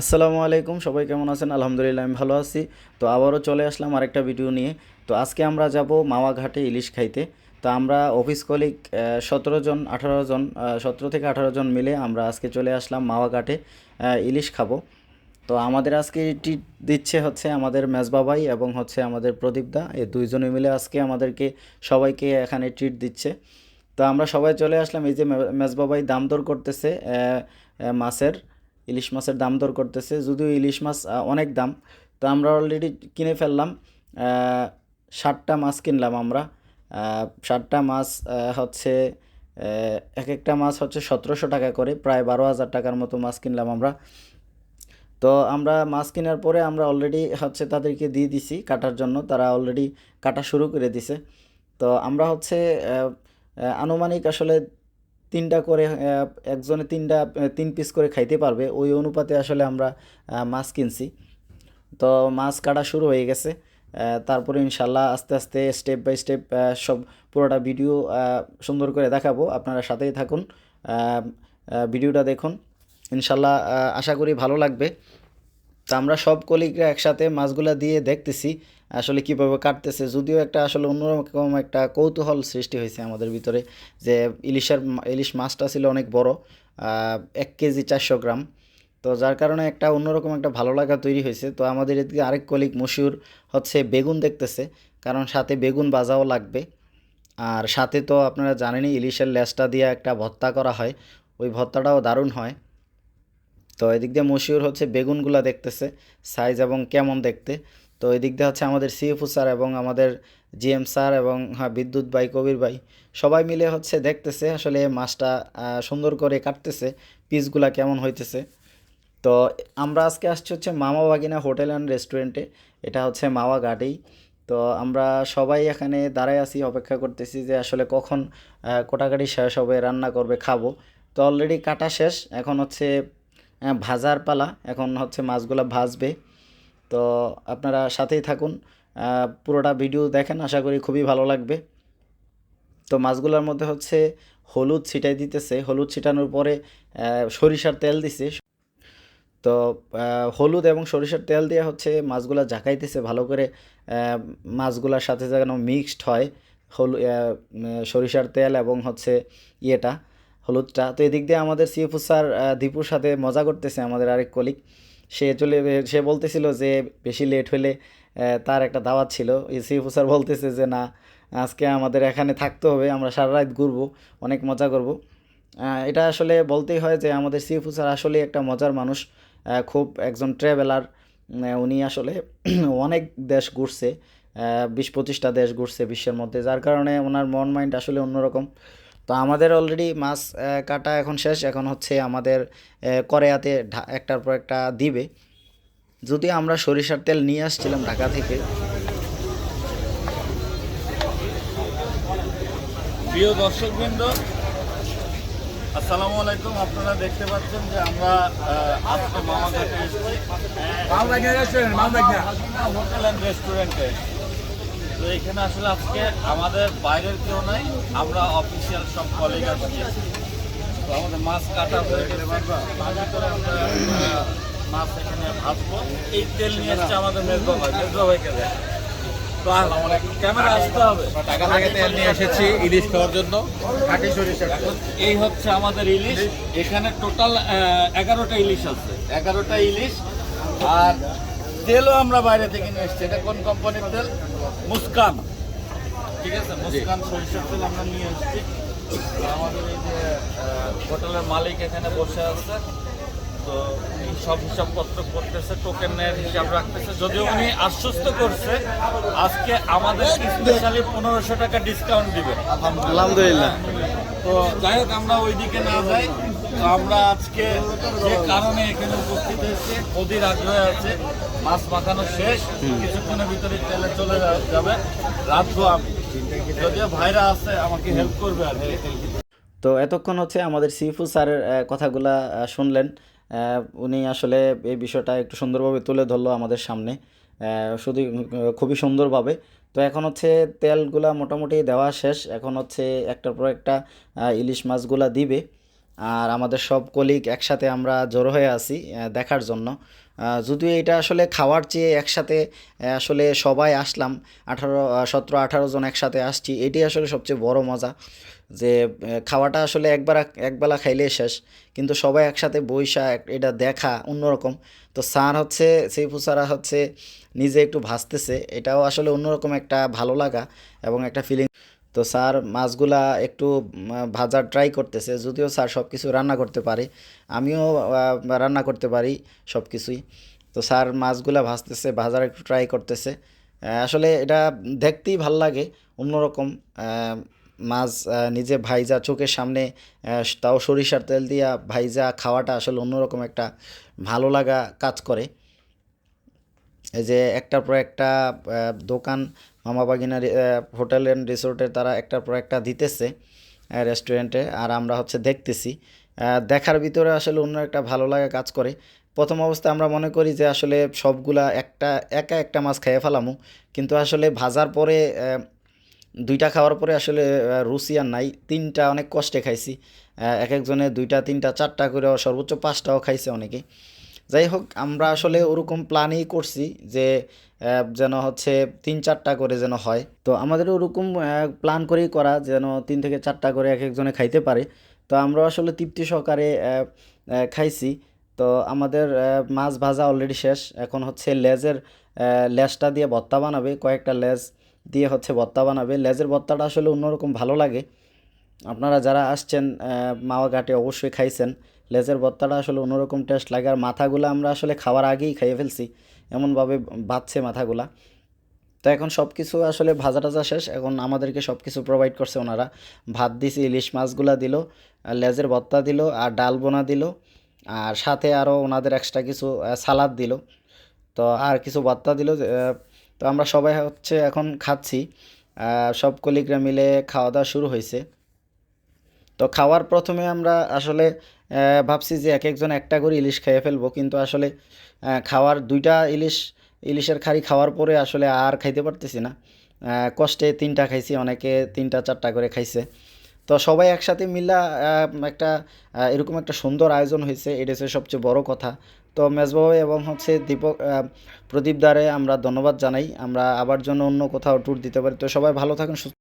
আসসালামু আলাইকুম, সবাই কেমন আছেন? আলহামদুলিল্লাহ আমি ভালো আছি। তো আবারও চলে আসলাম আরেকটা ভিডিও নিয়ে। তো আজকে আমরা যাব মাওয়া ঘাটে ইলিশ খাইতে। তো আমরা অফিস কলিগ 17 জন 18 জন 17 থেকে 18 জন মিলে আমরা আজকে চলে আসলাম মাওয়া ঘাটে ইলিশ খাবো। তো আমাদের আজকে ট্রিট দিচ্ছে হচ্ছে আমাদের মেজবাবাই এবং হচ্ছে আমাদের প্রদীপদা, এই দুইজনে মিলে আজকে আমাদেরকে সবাইকে এখানে ট্রিট দিচ্ছে। তো আমরা সবাই চলে আসলাম। এই যে মেজবাবাই দাম দর করতেছে মাছের, ইলিশ মাছের দাম দর করতেছে, যদিও ইলিশ মাছ অনেক দাম। তো আমরা অলরেডি কিনে ফেললাম 60টা মাছ কিনলাম আমরা। 60টা মাছ হচ্ছে এক একটা মাছ হচ্ছে 1700 টাকা করে, প্রায় 12,000 টাকার মতো মাছ কিনলাম আমরা। তো আমরা মাছ কেনার পরে আমরা অলরেডি হচ্ছে তাদেরকে দিয়ে দিছি কাটার জন্য, তারা অলরেডি কাটা শুরু করে দিছে। তো আমরা হচ্ছে আনুমানিক আসলে 3টা করে একজনে 3 পিস করে খাইতে পারবে, ওই অনুপাতে আসলে আমরা মাছ কিনছি। তো মাছ কাটা শুরু হয়ে গেছে। তারপরে ইনশাল্লাহ আস্তে আস্তে স্টেপ বাই স্টেপ সব পুরোটা ভিডিও সুন্দর করে দেখাবো, আপনারা সাথেই থাকুন। ভিডিওটা দেখুন, ইনশাল্লাহ আশা করি ভালো লাগবে। তো আমরা সব কলিগরা একসাথে মাছগুলা দিয়ে দেখতেছি আসলে কীভাবে কাটতেছে, যদিও একটা আসলে অন্যরকম একটা কৌতূহল সৃষ্টি হয়েছে আমাদের ভিতরে যে ইলিশ মাছটা ছিল অনেক বড়, 1 কেজি 400 গ্রাম। তো যার কারণে একটা অন্যরকম একটা ভালো লাগা তৈরি হয়েছে। তো আমাদের এদিকে আরেক কলিগ মশিউর হচ্ছে বেগুন দেখতেছে, কারণ সাথে বেগুন ভাজাও লাগবে। আর সাথে তো আপনারা জানেনই ইলিশের লেজটা দিয়ে একটা ভর্তা করা হয়, ওই ভর্তাটাও দারুণ হয়। তো এদিক দিয়ে মশিউর হচ্ছে বেগুনগুলা দেখতেছে সাইজ এবং কেমন দেখতে। তো এদিক দিয়ে হচ্ছে আমাদের সিএফও স্যার এবং আমাদের জিএম স্যার এবং হ্যাঁ বিদ্যুৎ ভাই, কবির ভাই, সবাই মিলে হচ্ছে দেখতেছে আসলে মাছটা সুন্দর করে কাটতেছে, পিসগুলা কেমন হইতেছে। তো আমরা আজকে আসছি হচ্ছে মামা বাগিনা হোটেল অ্যান্ড রেস্টুরেন্টে, এটা হচ্ছে মাওয়া ঘাটেই। তো আমরা সবাই এখানে দাঁড়ায় আছি, অপেক্ষা করতেছি যে আসলে কখন কোটাকাটি শেষ হবে, রান্না করবে, খাবো। তো অলরেডি কাটা শেষ, এখন হচ্ছে ভাজার পালা, এখন হচ্ছে মাছগুলা ভাজবে। তো আপনারা সাথেই থাকুন, পুরোটা ভিডিও দেখেন, আশা করি খুবই ভালো লাগবে। তো মাছগুলোর মধ্যে হচ্ছে হলুদ ছিটাই দিতেছে, হলুদ ছিটানোর পরে সরিষার তেল দিছে। তো হলুদ এবং সরিষার তেল দিয়ে হচ্ছে মাছগুলা ঝাঁকাইতেছে ভালো করে, মাছগুলার সাথে যেন মিক্সড হয় সরিষার তেল এবং হচ্ছে ইয়েটা, হলুদটা। তো এদিক দিয়ে আমাদের সিএফও স্যার দীপুর সাথে মজা করতেছে, আমাদের আরেক কলিগ। সে বলতেছিল যে বেশি লেট হলে তার একটা দাওয়াত ছিল। এই সিএফও স্যার বলতেছে যে না, আজকে আমাদের এখানে থাকতে হবে, আমরা সারা রাত ঘুরবো, অনেক মজা করব। এটা আসলে বলতেই হয় যে আমাদের সিএফও স্যার আসলে একটা মজার মানুষ, খুব একজন ট্রাভেলার। উনি আসলে অনেক দেশ ঘুরছে, 20-25টা দেশ ঘুরছে বিশ্বের মধ্যে, যার কারণে ওনার মন মাইন্ড আসলে অন্যরকম। তো আমাদের অলরেডি মাছ কাটা এখন শেষ, এখন হচ্ছে আমাদের কড়াইতে একটার পর একটা দিবে। যদিও আমরা সরিষার তেল নিয়ে আসছিলাম ঢাকা থেকে। প্রিয় দর্শকবৃন্দ, আসসালামু আলাইকুম। আপনারা দেখতে পাচ্ছেন যে আমরা আজকে মামাঘাটে হোটেল অ্যান্ড রেস্টুরেন্টে। তো এখানে আসলে আজকে আমাদের বাইরের কেউ নাই, আমরা অফিসিয়াল সব কলিগ আছি। তো আমাদের মাছ কাটা হয়ে গেছে, তার ভিতরে আমরা মাছ এখানে ভাজবো। এই তেল নিয়ে এসছে আমাদের মেজবা ভাইকে দেয়। তো ক্যামেরা আসতে হবে, টাকা থেকে তেল নিয়ে এসেছি ইলিশ খাওয়ার জন্য। খাঁটি সরিষার তেল। এই হচ্ছে আমাদের ইলিশ। এখানে টোটাল 11টা ইলিশ আছে, 11টা ইলিশ। আর তেলও আমরা বাইরে থেকে নিয়ে এসেছি। এটা কোন কোম্পানির তেল? মুস্কান, ঠিক আছে, মুস্কান সরিষার তেল আমরা নিয়ে এসেছি। তো আমাদের এই যে হোটেলের মালিক এখানে বসে আছে, তো উনি সব হিসাবপত্র করতেছে, টোকেনের হিসাব রাখতেছে। যদিও উনি আশ্বস্ত করছে আজকে আমাদের স্পেশালি 1500 টাকা ডিসকাউন্ট দিবেন। আলহামদুলিল্লাহ। তো যাই হোক, আমরা ওইদিকে না যাই। তো আমরা আজকে যে কারণে এখানে উপস্থিত হয়েছে, অধীর আগ্রহে আছে। মাছ মাখানো শেষ, কিছুক্ষণের ভিতরে তেলে চলে যাবে, রাখবো আমি। যদিও ভাইরা আছে আমাকে হেল্প করবে আর কি। তো এতক্ষণ হচ্ছে আমাদের সিফু স্যারের কথাগুলা শুনলেন। উনি আসলে এই বিষয়টা একটু সুন্দরভাবে তুলে ধরলো আমাদের সামনে, শুধু খুবই সুন্দরভাবে। তো এখন হচ্ছে তেলগুলা মোটামুটি দেওয়া শেষ, এখন হচ্ছে একটার পর একটা ইলিশ মাছগুলা দিবে। আর আমাদের সব কলিগ একসাথে আমরা জড়ো হয়ে আছি দেখার জন্য। যদিও এটা আসলে খাওয়ার চেয়ে একসাথে আসলে সবাই আসলাম, 17-18 জন একসাথে আসছি, এটি আসলে সবচেয়ে বড় মজা। যে খাওয়াটা আসলে একবেলা খাইলে শেষ, কিন্তু সবাই একসাথে বইসা এটা দেখা অন্যরকম। তো স্যার হচ্ছে সেইফু স্যারা হচ্ছে নিজে একটু ভাজতেছে, এটাও আসলে অন্যরকম একটা ভালো লাগা এবং একটা ফিলিং। তো স্যার মাছগুলা একটু ভাজার ট্রাই করতেছে, যদিও স্যার সব কিছু রান্না করতে পারে, আমিও রান্না করতে পারি সব কিছুই। তো স্যার মাছগুলা ভাজতেছে, ভাজার একটু ট্রাই করতেছে। আসলে এটা দেখতেই ভাল লাগে, অন্যরকম মাছ নিজে ভাইজা চোখের সামনে, তাও সরিষার তেল দিয়া ভাইজা খাওয়াটা আসলে অন্যরকম একটা ভালো লাগা কাজ করে। এই যে একটার পর একটা দোকান মামা বাগিনা হোটেল অ্যান্ড রিসোর্টের তারা একটার পর একটা দিতেছে রেস্টুরেন্টে, আর আমরা হচ্ছে দেখতেছি। দেখার ভিতরে আসলে অন্য একটা ভালো লাগা কাজ করে। প্রথম অবস্থায় আমরা মনে করি যে আসলে সবগুলা একা একটা মাছ খেয়ে ফেলামু, কিন্তু আসলে ভাজার পরে 2টা খাওয়ার পরে আসলে রুচি আর নাই। 3টা অনেক কষ্টে খাইছি, এক একজনে 2টা 3টা 4টা করে, সর্বোচ্চ 5টাও খাইছে অনেকে। যাই হোক, আমরা আসলে ওরকম প্ল্যানই করছি যে যেন হচ্ছে 3-4টা করে যেন হয়। তো আমাদের ওরকম প্ল্যান করেই করা যেন 3 থেকে 4টা করে এক একজনে খাইতে পারে। তো আমরা আসলে তৃপ্তি সহকারে খাইছি। তো আমাদের মাছ ভাজা অলরেডি শেষ, এখন হচ্ছে লেজটা দিয়ে ভর্তা বানাবে, কয়েকটা লেজ দিয়ে হচ্ছে ভর্তা বানাবে। লেজের ভর্তাটা আসলে অন্যরকম ভালো লাগে। আপনারা যারা আসছেন মাওয়া ঘাটে অবশ্যই খাইছেন, লেজের ভর্তাটা আসলে অন্যরকম টেস্ট লাগে। আর মাথাগুলো আমরা আসলে খাওয়ার আগেই খাইয়ে ফেলছি, এমনভাবে বাজছে মাথাগুলা। তো এখন সব কিছু আসলে ভাজা টাজা শেষ, এখন আমাদেরকে সব কিছু প্রোভাইড করছে ওনারা। ভাত দিছে, ইলিশ মাছগুলা দিল, আর লেজের ভর্তা দিল, আর ডাল বোনা দিল, আর সাথে আরও ওনাদের এক্সট্রা কিছু সালাদ দিল, তো আর কিছু ভর্তা দিল। তো আমরা সবাই হচ্ছে এখন খাচ্ছি, সব কলিগরা মিলে খাওয়া দাওয়া শুরু হয়েছে। তো খাওয়ার প্রথমে আমরা আসলে ভাবছি যে এক একজন একটা করে ইলিশ খেয়ে ফেলবো, কিন্তু আসলে খাওয়ার 2টা ইলিশের খাড়ি খাওয়ার পরে আসলে আর খাইতে পারতেছি না। কষ্টে 3টা খাইছি, অনেকে 3টা 4টা করে খাইছে। তো সবাই একসাথে মিলা একটা এরকম একটা সুন্দর আয়োজন হয়েছে, এটা হচ্ছে সবচেয়ে বড় কথা। তো মেজবাবু এবং হচ্ছে প্রদীপ দারে আমরা ধন্যবাদ জানাই। আমরা আবার জন্য অন্য কোথাও ট্যুর দিতে পারি। তো সবাই ভালো থাকুন, সুস্থ